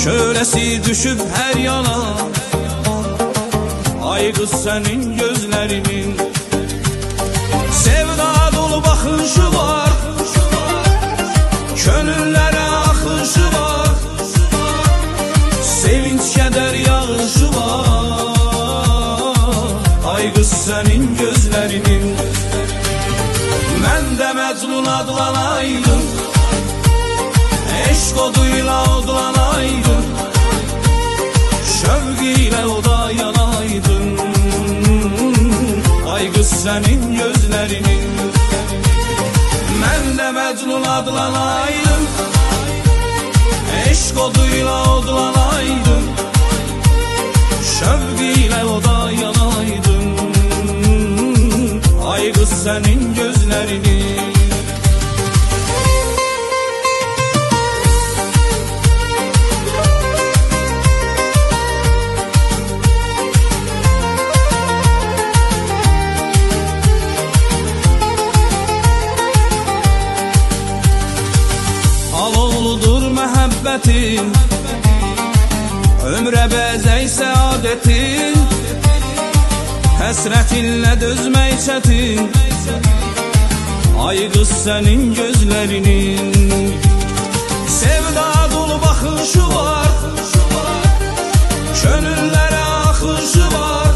Şölesi düşüp her yana, ay kız senin gözlerinin. Sevda dolu bakışı var, könüllere akışı var. Sevinç keder yağışı var, ay kız senin gözlerinin. Ben de Mecnun adlanaydım, eşk oduyla odlanaydım, şevgiyle oda yanaydım, ay kız senin gözlerinin. Ben de Mecnun adlanaydım, eşk oduyla odlanaydım, şevgiyle oda yanaydım, ay kız senin gözlerinin. Alovludur məhəbbətin, ömrə bəzək səadətin, həsrətinlə dözmək çətin, ay qız sənin gözlərinin. Sevda dolu baxışı var, könüllərə axışı var,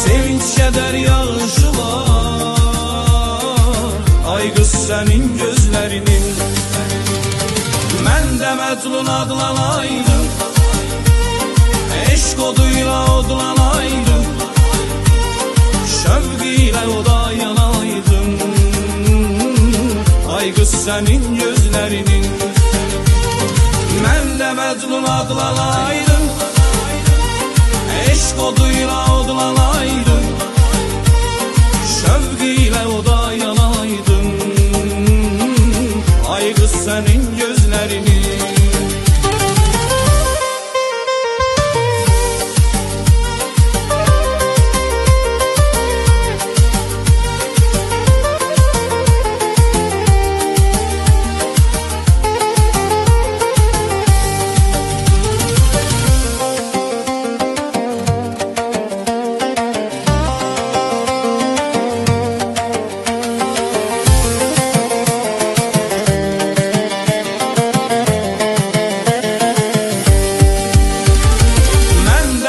sevinç kədər yağışı var, ay qız sənin gözlərinin. Mən də Mecnun adlanaydım, eşk oduyla odlanaydım, şevgiyle oda yanaydım, ay kız senin gözlerinin. Mən də Mecnun adlanaydım, eşk oduyla odlanaydım, şevgiyle oda yanaydım, ay kız senin gözlerinin.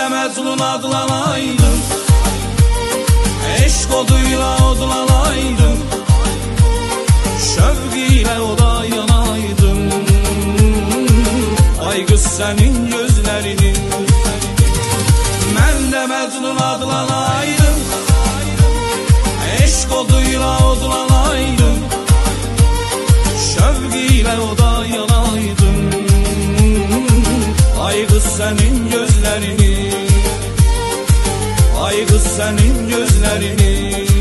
Mecnun adlanaydım, eşk oduyla odlanaydım, şevgiyle oda yanaydım, ay kız senin gözlerinin. Ben de Mecnun adlanaydım, eşk oduyla odlanaydım, şevgiyle oda yanaydım, ay kız senin gözlerinin. Ay kız senin gözlerinin.